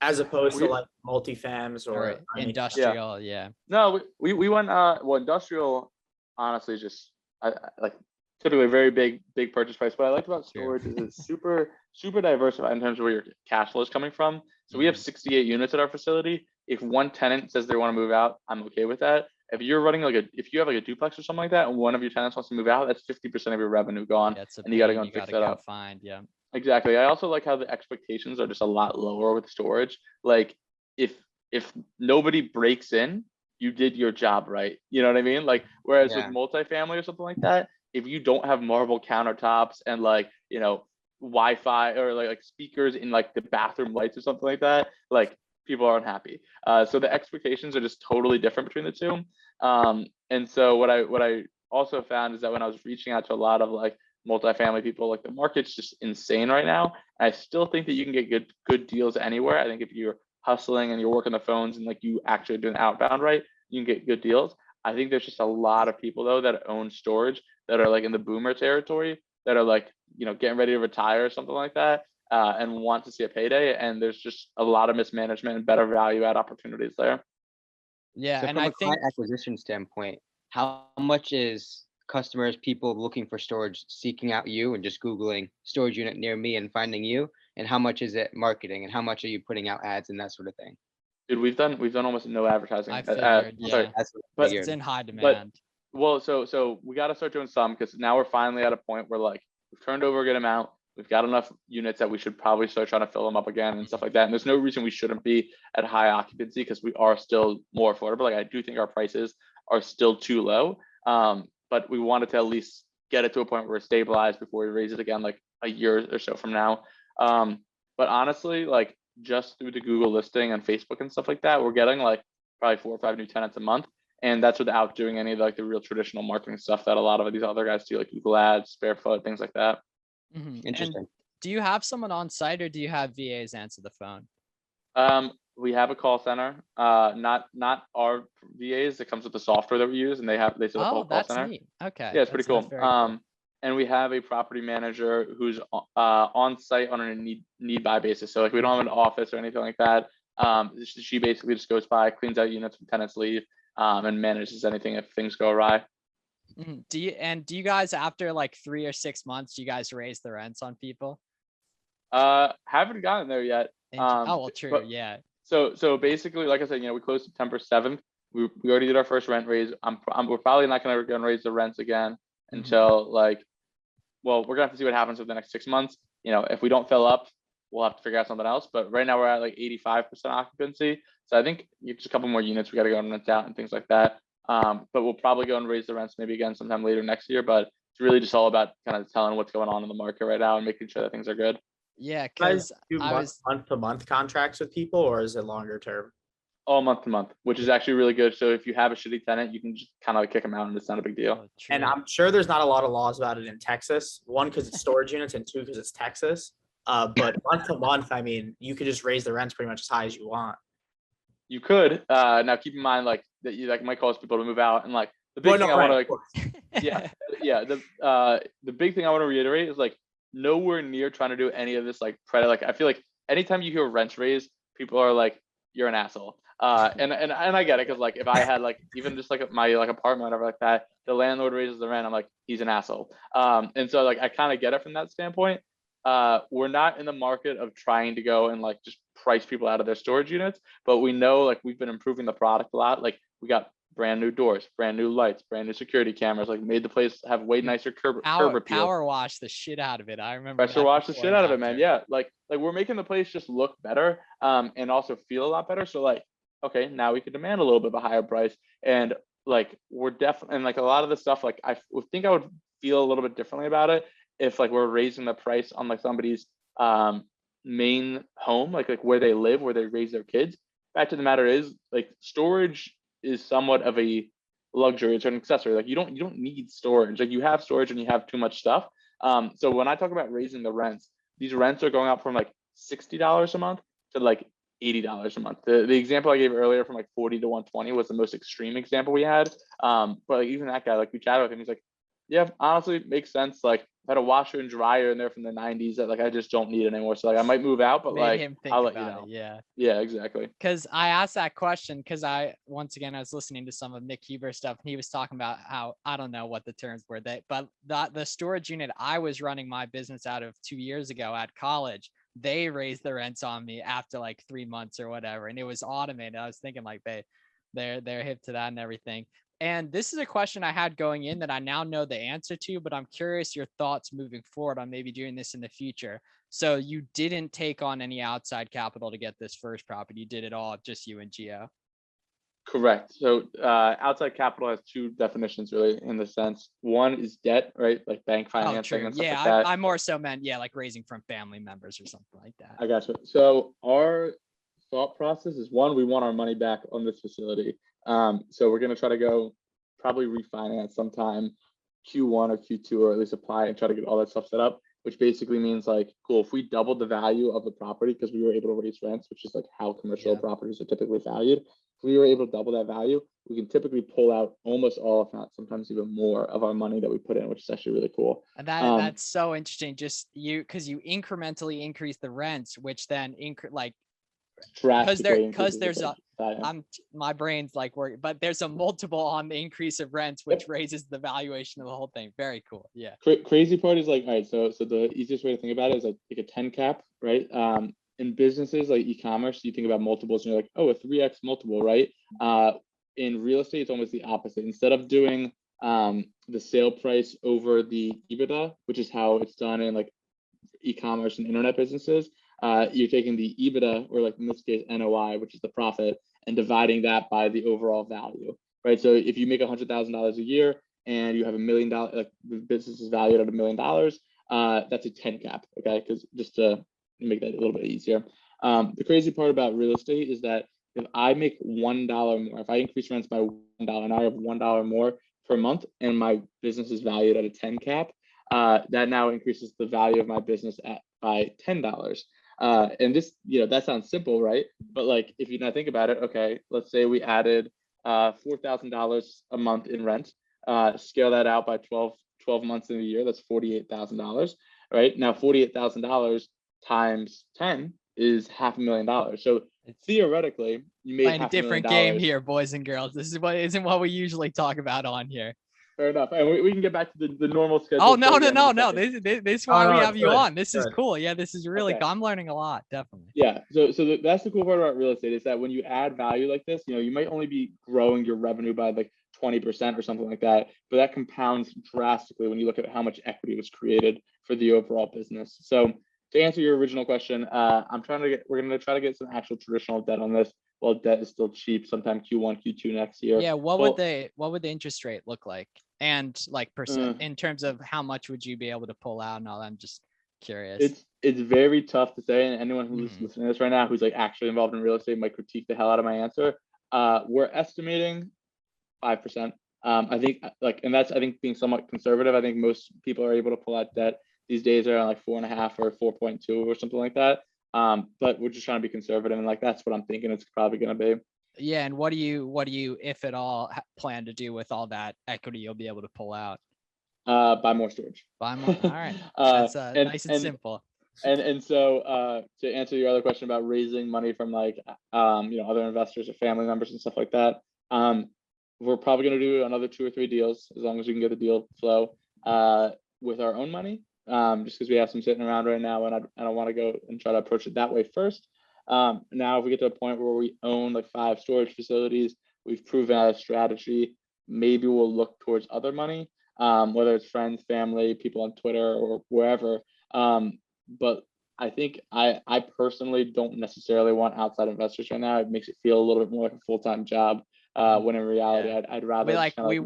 S5: As opposed to
S3: We-
S5: like multifams or
S2: Or
S5: I mean,
S2: industrial? Yeah.
S3: No, we went well, industrial honestly is just I like typically a very big purchase price. What I liked about
S2: True.
S3: storage is it's super diversified in terms of where your cash flow is coming from. So we have
S2: Mhm.
S3: 68 units at our facility. If one tenant says they want to move out, I'm okay with that. If you're running if you have like a duplex or something like that, and one of your tenants wants to move out, that's 50% of your revenue gone,
S2: Yeah, it's a
S3: and you got to
S2: pain,
S3: go
S2: you
S3: and fix
S2: gotta
S3: that
S2: go
S3: up.
S2: find. Yeah.
S3: Exactly. I also like how the expectations are just a lot lower with storage. Like if nobody breaks in, you did your job right. You know what I mean? Like whereas with
S4: Yeah.
S3: multifamily or something like that, if you don't have marble countertops and like, you know, Wi-Fi or like speakers in like the bathroom lights or something like that, like people are unhappy. So the expectations are just totally different between the two. And so what I also found is that when I was reaching out to a lot of like multifamily people, like the market's just insane right now. I still think that you can get good deals anywhere. I think if you're hustling and you're working the phones and like you actually doing outbound right, you can get good deals. I think there's just a lot of people though that own storage that are like in the boomer territory that are like, you know, getting ready to retire or something like that, and want to see a payday. And there's just a lot of mismanagement and better value add opportunities there.
S2: Yeah.
S4: So
S2: And
S4: from
S2: I
S4: a
S2: think
S4: client acquisition standpoint, how much is customers, people looking for storage, seeking out you and just Googling storage unit near me and finding you? And how much is it marketing? And how much are you putting out ads and that sort of thing?
S3: Dude, we've done almost no advertising.
S2: I figured,
S3: Sorry,
S2: yeah.
S4: That's what I
S3: but-
S2: It's
S4: figured.
S2: in high demand.
S3: well, so we got to start doing some because now we're finally at a point where like we've turned over a good amount. We've got enough units that we should probably start trying to fill them up again and stuff like that. And there's no reason we shouldn't be at high occupancy because we are still more affordable. Like I do think our prices are still too low. But we wanted to at least get it to a point where we're stabilized before we raise it again, like a year or so from now. But honestly, like just through the Google listing and Facebook and stuff like that, we're getting like probably 4 or 5 new tenants a month. And that's without doing any of like the real traditional marketing stuff that a lot of these other guys do, like Google Ads, Barefoot, things like that.
S2: Mhm.
S4: Interesting.
S2: And do you have someone on site or do you have VAs answer the phone?
S3: We have a call center, not our VAs. It comes with the software that we use, and they set up a
S2: Oh,
S3: whole call
S2: that's
S3: center.
S2: neat. Okay.
S3: Yeah, it's pretty cool.
S2: That's very cool.
S3: And we have a property manager who's on site on a need by basis. So like we don't have an office or anything like that. She basically just goes by, cleans out units when tenants leave, and manages anything if things go awry.
S2: Mhm. Do you guys, after like 3 or 6 months, do you guys raise the rents on people?
S3: Haven't gotten there yet.
S2: Oh, well, true.
S3: but-
S2: Yeah.
S3: So basically, like I said, we closed September 7th. We already did our first rent raise. We're probably not going to raise the rents again until like, well, we're gonna have to see what happens over the next 6 months. If we don't fill up, we'll have to figure out something else. But right now we're at like 85% occupancy. So I think just a couple more units we got to go and rent out and things like that. But we'll probably go and raise the rents maybe again sometime later next year. But it's really just all about kind of telling what's going on in the market right now and making sure that things are good.
S2: Yeah.
S5: You guys
S2: Cause
S5: do
S2: I was,
S5: month-to-month contracts with people, or is it longer term?
S3: All month to month, which is actually really good. So if you have a shitty tenant, you can just kind of like kick them out and it's not a big deal.
S2: oh,
S5: And
S2: true.
S5: I'm sure there's not a lot of laws about it in Texas. One, because it's storage units, and two, because it's Texas. But month to month, I mean, you could just raise the rents pretty much as high as you want.
S3: You could now keep in mind like that you like might cause people to move out and like the big
S5: Well,
S3: thing
S5: no,
S3: I want
S5: right,
S3: to
S5: of
S3: like
S5: course.
S3: yeah the big thing I want to reiterate is like nowhere near trying to do any of this like credit. Like I feel like anytime you hear rent raise, people are like, you're an asshole. And I get it because like if I had like even just like my like apartment or whatever like that, the landlord raises the rent, I'm like, he's an asshole. And so like I kind of get it from that standpoint. We're not in the market of trying to go and like just price people out of their storage units, but we know like we've been improving the product a lot. Like we got brand new doors, brand new lights, brand new security cameras, like made the place have way nicer curb appeal.
S2: Power wash the shit out of it. I remember
S3: Pressure
S2: that
S3: wash the
S2: before
S3: shit
S2: and
S3: out of it, man.
S2: after.
S3: Yeah, like we're making the place just look better, and also feel a lot better. So like, okay, now we can demand a little bit of a higher price, and like we're definitely, and like a lot of the stuff, like I think I would feel a little bit differently about it if like we're raising the price on like somebody's main home, like where they live, where they raise their kids. Fact of the matter is, like storage is somewhat of a luxury. It's an accessory. Like you don't need storage. Like you have storage and you have too much stuff. So when I talk about raising the rents, these rents are going up from like $60 a month to like $80 a month. The example I gave earlier from like 40 to 120 was the most extreme example we had. But like even that guy, like we chatted with him, he's like, yeah, honestly, it makes sense. Like I had a washer and dryer in there from the 90s that like I just don't need anymore. So like I might move out, but
S2: Made
S3: like
S2: him think
S3: I'll let you
S2: about
S3: know.
S2: it. Yeah.
S3: Yeah, exactly.
S2: Because I asked that question because I was listening to some of Nick Huber stuff and he was talking about how I don't know what the terms were but the storage unit I was running my business out of 2 years ago at college, they raised the rents on me after like 3 months or whatever, and it was automated. I was thinking like they're hip to that and everything. And this is a question I had going in that I now know the answer to, but I'm curious your thoughts moving forward on maybe doing this in the future. So you didn't take on any outside capital to get this first property. You did it all just you and Gio.
S3: Correct. So outside capital has two definitions really in the sense. One is debt, right? Like bank
S2: Oh,
S3: financing
S2: true.
S3: and stuff
S2: Yeah,
S3: like that.
S2: I more so meant, yeah, like raising from family members or something like that.
S3: I got you. So our thought process is one, we want our money back on this facility. So we're gonna try to go probably refinance sometime Q1 or Q2, or at least apply and try to get all that stuff set up, which basically means like, cool, if we doubled the value of the property because we were able to raise rents, which is like how commercial
S2: Yeah.
S3: properties are typically valued. If we were able to double that value, we can typically pull out almost all, if not sometimes even more of our money that we put in, which is actually really cool.
S2: And that's so interesting. Just because you incrementally increase the rents, which then
S3: Drastically
S2: because
S3: increases
S2: there's
S3: the value.
S2: my brain's like working, but there's a multiple on the increase of rents, which raises the valuation of the whole thing. Very cool. Yeah.
S3: Crazy part is like, all right, so the easiest way to think about it is like a 10 cap, right? in businesses like e-commerce, you think about multiples and you're like, oh, a 3x multiple, right? In real estate, it's almost the opposite. Instead of doing the sale price over the EBITDA, which is how it's done in like e-commerce and internet businesses, you're taking the EBITDA, or like in this case NOI, which is the profit, and dividing that by the overall value, right? So if you make $100,000 a year and you have $1 million, like the business is valued at $1 million, that's a 10 cap, okay? Because just to make that a little bit easier. The crazy part about real estate is that if I make $1 more, if I increase rents by $1, now I have $1 more per month, and my business is valued at a 10 cap, that now increases the value of my business by $10. And this, that sounds simple, right? But like, if you now think about it, okay, let's say we added $4,000 a month in rent, scale that out by 12 months in a year, that's $48,000, right? Now, $48,000 times 10 is $500,000. So theoretically, you made
S2: playing a different game here, boys and girls. This is isn't what we usually talk about on here.
S3: Fair enough. And we can get back to the normal schedule.
S2: Oh, no. This is why we have you on. This is cool. Yeah, this is really cool. I'm learning a lot, definitely.
S3: Yeah. So that's the cool part about real estate, is that when you add value like this, you might only be growing your revenue by like 20% or something like that, but that compounds drastically when you look at how much equity was created for the overall business. So to answer your original question, we're going to try to get some actual traditional debt on this while debt is still cheap, sometime Q1, Q2 next year.
S2: Yeah. What would the interest rate look like? And like percent in terms of how much would you be able to pull out and all that? I'm just curious.
S3: It's very tough to say, and anyone who's listening to this right now who's like actually involved in real estate might critique the hell out of my answer. We're estimating 5%. I think and that's, I think, being somewhat conservative. I think most people are able to pull out debt these days around like 4.5 or 4.2 or something like that. But we're just trying to be conservative, and like that's what I'm thinking it's probably going to be.
S2: Yeah, and what do you, if at all, plan to do with all that equity you'll be able to pull out?
S3: Buy more storage.
S2: Buy more. All right. That's nice and simple.
S3: And so to answer your other question about raising money from like other investors or family members and stuff like that, we're probably going to do another 2 or 3 deals, as long as we can get the deal flow with our own money. Just because we have some sitting around right now, and I don't want to go and try to approach it that way first. Now, if we get to a point where we own like 5 storage facilities, we've proven out a strategy, maybe we'll look towards other money, whether it's friends, family, people on Twitter or wherever. But I think I personally don't necessarily want outside investors right now. It makes it feel a little bit more like a full-time job. When in reality, I'd rather
S2: we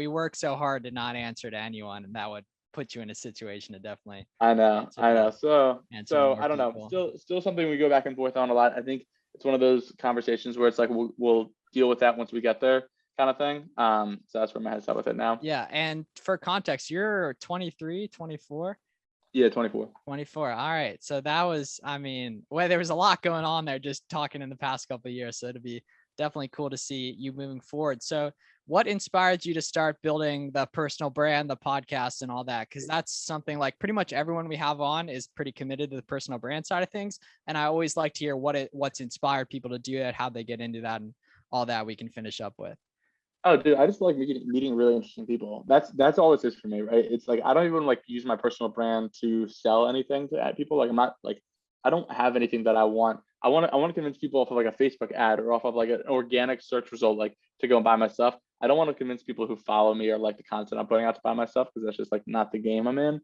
S2: work so hard to not answer to anyone, and that would put you in a situation to definitely.
S3: I know. So I don't know. Still something we go back and forth on a lot. I think it's one of those conversations where it's like we'll deal with that once we get there, kind of thing. So that's where my head's at with it now.
S2: Yeah, and for context, you're 23, 24.
S3: Yeah, 24.
S2: 24. All right. So that was, there was a lot going on there just talking in the past couple of years. So it'd be definitely cool to see you moving forward. So what inspired you to start building the personal brand, the podcast, and all that? Because that's something like pretty much everyone we have on is pretty committed to the personal brand side of things. And I always like to hear what's inspired people to do it, how they get into that, and all that we can finish up with.
S3: Oh, dude, I just like meeting really interesting people. That's all this is for me, right? It's like I don't even like use my personal brand to sell anything to people. Like I'm not like, I don't have anything that I want. I want to convince people off of like a Facebook ad or off of like an organic search result, like to go and buy my stuff. I don't want to convince people who follow me or like the content I'm putting out to buy my stuff, because that's just like not the game I'm in.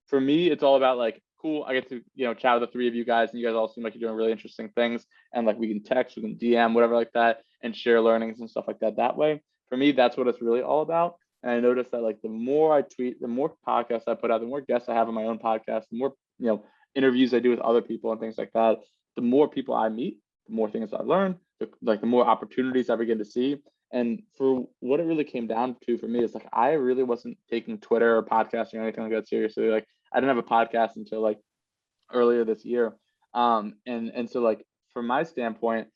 S3: For me, it's all about like, cool, I get to chat with the 3 of you guys, and you guys all seem like you're doing really interesting things, and like we can text, we can DM, whatever like that, and share learnings and stuff like that way. For me, that's what it's really all about. And I noticed that like the more I tweet, the more podcasts I put out, the more guests I have on my own podcast, the more interviews I do with other people and things like that, the more people I meet, the more things I learn, the more opportunities I begin to see. And for what it really came down to for me is like, I really wasn't taking Twitter or podcasting or anything like that seriously. Like I didn't have a podcast until like earlier this year. And so like from my standpoint,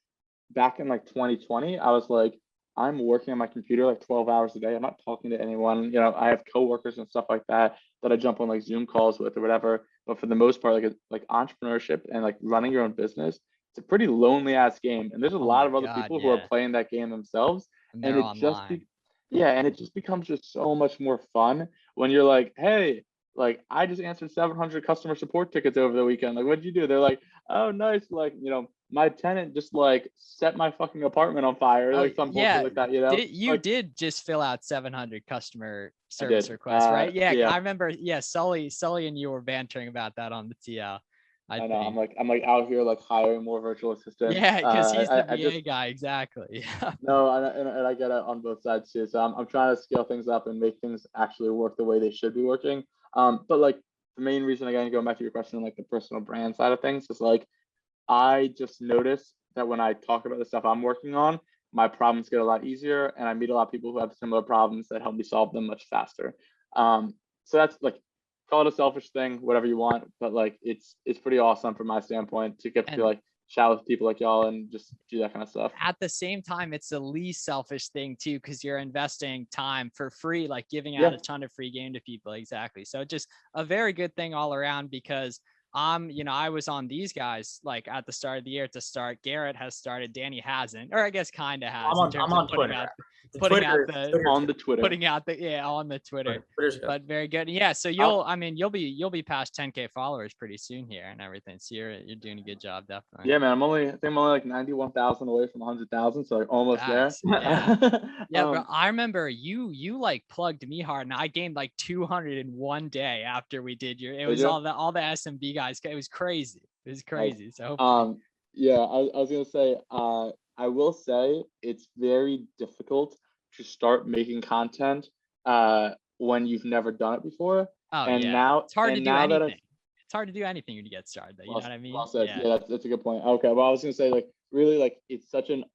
S3: back in like 2020, I was like, I'm working on my computer like 12 hours a day. I'm not talking to anyone. I have coworkers and stuff like that I jump on like Zoom calls with or whatever. But for the most part, like entrepreneurship and like running your own business, it's a pretty lonely ass game. And there's a lot of other people who are playing that game themselves. And it just becomes just so much more fun when you're like, hey, like, I just answered 700 customer support tickets over the weekend. Like, what'd you do? They're like, oh, nice. Like, my tenant just like set my fucking apartment on fire,
S2: Oh
S3: like some bullshit like that,
S2: You
S3: Like,
S2: did just fill out 700 customer
S3: I
S2: service
S3: did.
S2: requests, right? Yeah,
S3: Yeah.
S2: I remember. Yeah, Sully and you were bantering about that on the TL. I
S3: I know.
S2: think.
S3: I'm like out here like hiring more virtual assistants.
S2: Yeah, because he's the
S3: I
S2: VA
S3: just
S2: guy, exactly.
S3: no, and I get it on both sides too. So I'm trying to scale things up and make things actually work the way they should be working. But like the main reason, again, going back to your question, like the personal brand side of things, is like I just notice that when I talk about the stuff I'm working on, my problems get a lot easier, and I meet a lot of people who have similar problems that help me solve them much faster. So that's like, call it a selfish thing, whatever you want, but like it's pretty awesome from my standpoint to get to
S2: And
S3: like chat with people like y'all and just do that kind of stuff.
S2: at the same time, it's the least selfish thing too, because you're investing time for free, like giving
S3: Yeah.
S2: out a ton of free game to people. Exactly. So just a very good thing all around, because I was on these guys like at the start of the year to start. Garrett has started. Danny hasn't, or I guess kind of has.
S5: I'm on Twitter.
S2: Putting out
S3: On the Twitter.
S2: putting out the on the Twitter.
S5: Twitter's good.
S2: But very good. Yeah. So you'll be past 10K followers pretty soon here and everything. So you're doing a good job, definitely.
S3: Yeah, man. I think I'm only like 91,000 away from 100,000, so like almost
S2: Nice.
S3: there.
S2: Yeah, but I remember you like plugged me hard, and I gained like 200 in one day after we did your. It was all the SMB guys. It was crazy. It was crazy. So
S3: yeah, I was gonna say, I will say it's very difficult to start making content when you've never done it before.
S2: oh
S3: And
S2: yeah,
S3: now
S2: it's hard
S3: and
S2: to do
S3: now that
S2: anything. It's hard to do anything when you get started. You know what I mean?
S3: well said. Yeah, that's a good point. Okay, well, I was gonna say like really like it's such an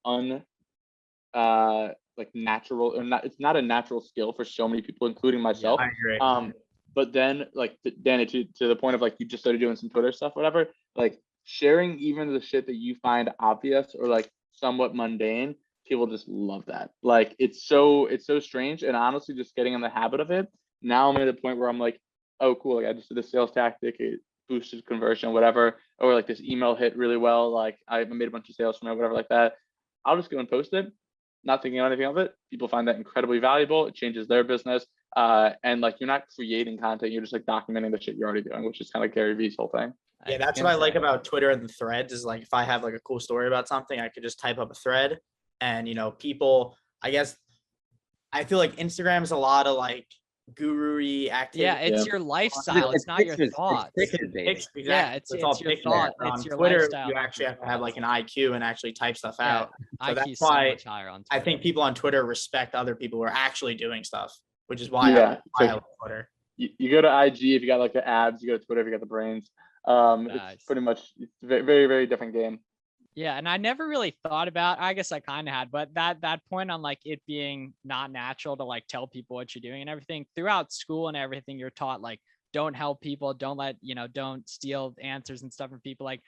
S3: like natural, or not, it's not a natural skill for so many people, including myself.
S5: I agree.
S3: But then like Danny, to the point of like you just started doing some Twitter stuff, whatever, like sharing even the shit that you find obvious or like somewhat mundane, people just love that. Like it's so strange, and honestly just getting in the habit of it. Now I'm at the point where I'm like, oh cool, like I just did a sales tactic, it boosted conversion, whatever, or like this email hit really well, like I made a bunch of sales from it, whatever like that. I'll just go and post it, not thinking anything of it. People find that incredibly valuable. It changes their business. And like you're not creating content, you're just like documenting the shit you're already doing, which is kind of Gary Vee's whole thing.
S5: Yeah, that's what I like about Twitter and the threads is like if I have like a cool story about something, I could just type up a thread, and people, I guess I feel like Instagram is a lot of like guru-y activity.
S2: Yeah, it's your lifestyle. It's not your thoughts.
S5: Exactly.
S2: Yeah, it's
S5: all
S2: your
S5: pictures.
S2: thought.
S5: On
S2: It's your
S5: Twitter,
S2: lifestyle.
S5: you actually have to have like an IQ and actually type stuff out. So
S2: IQ
S5: that's
S2: is so
S5: why
S2: much higher on
S5: I
S2: Twitter.
S5: think people on Twitter respect other people who are actually doing stuff, which is why I love Twitter.
S3: You go to IG if you got like the abs, you go to Twitter if you got the brains.
S2: Nice.
S3: It's pretty much a very, very, very different game.
S2: Yeah, and I never really thought about, I guess I kind of had, but that point on like it being not natural to like tell people what you're doing and everything throughout school and everything, you're taught like don't help people, don't don't steal answers and stuff from people. Like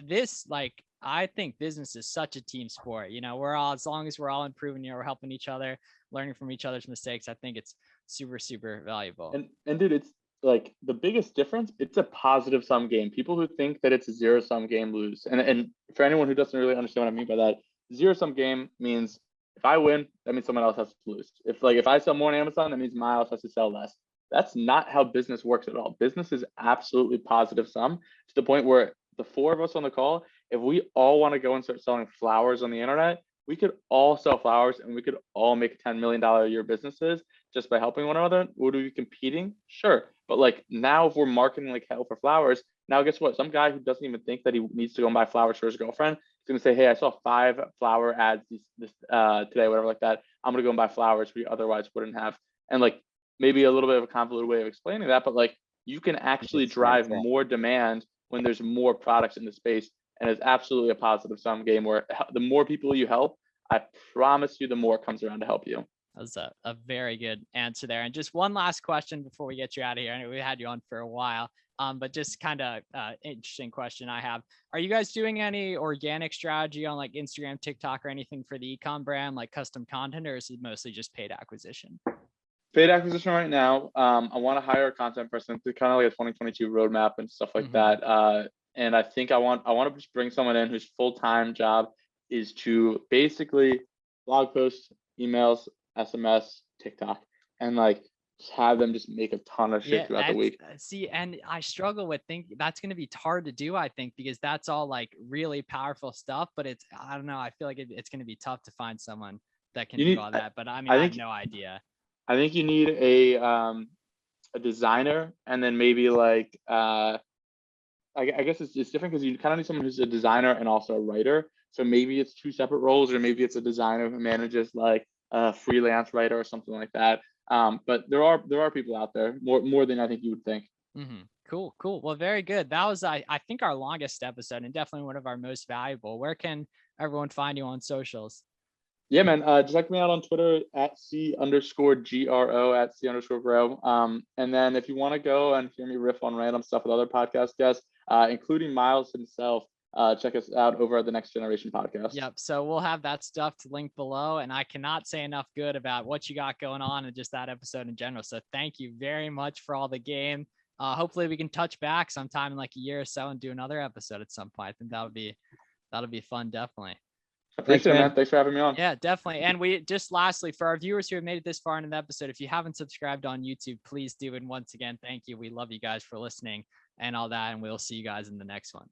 S2: this, like I think business is such a team sport. We're all, as long as we're all improving, we're helping each other, learning from each other's mistakes. I think it's super, super valuable.
S3: And dude, it's like the biggest difference, it's a positive sum game. People who think that it's a zero sum game lose. And for anyone who doesn't really understand what I mean by that, zero sum game means if I win, that means someone else has to lose. If I sell more on Amazon, that means Miles has to sell less. That's not how business works at all. Business is absolutely positive sum, to the point where the four of us on the call, if we all want to go and start selling flowers on the internet, we could all sell flowers and we could all make $10 million a year businesses just by helping one another. Would we be competing? Sure. But like now if we're marketing like hell for flowers, now guess what? Some guy who doesn't even think that he needs to go and buy flowers for his girlfriend is gonna say, hey, I saw 5 flower ads this today, whatever like that. I'm gonna go and buy flowers we otherwise wouldn't have. And like maybe a little bit of a convoluted way of explaining that, but like you can actually drive more demand when there's more products in the space. And it's absolutely a positive sum game where the more people you help, I promise you, the more comes around to help you.
S2: That was a very good answer there. And just one last question before we get you out of here. I know we had you on for a while, but just kind of interesting question I have. Are you guys doing any organic strategy on like Instagram, TikTok, or anything for the ecom brand, like custom content, or is it mostly just paid acquisition?
S3: Paid acquisition right now. I want to hire a content person to kind of like a 2022 roadmap and stuff like that. And I think I want to just bring someone in whose full-time job is to basically blog posts, emails, SMS, TikTok, and like just have them just make a ton of shit throughout the week.
S2: See, and I struggle with that's going to be hard to do, I think, because that's all like really powerful stuff, but I don't know. I feel like it's going to be tough to find someone that can do all that, but I mean, I have no idea.
S3: I think you need a designer, and then maybe like, I guess it's different because you kind of need someone who's a designer and also a writer. So maybe it's 2 separate roles, or maybe it's a designer who manages like a freelance writer or something like that. But there are people out there more than I think you would think.
S2: Mm-hmm. Cool. Well, very good. That was, I think, our longest episode and definitely one of our most valuable. Where can everyone find you on socials?
S3: Yeah, man. Just check me out on Twitter at @C_GRO at @C_grow. And then if you want to go and hear me riff on random stuff with other podcast guests, including Miles himself, check us out over at the Next Generation podcast.
S2: Yep. So we'll have that stuff to link below, and I cannot say enough good about what you got going on and just that episode in general. So thank you very much for all the game. Hopefully we can touch back sometime in like a year or so and do another episode at some point. I think that'll be fun. Definitely.
S3: Appreciate it, man. Thanks for having me on.
S2: Yeah, definitely. And we just lastly, for our viewers who have made it this far in the episode, if you haven't subscribed on YouTube, please do. And once again, thank you. We love you guys for listening and all that. And we'll see you guys in the next one.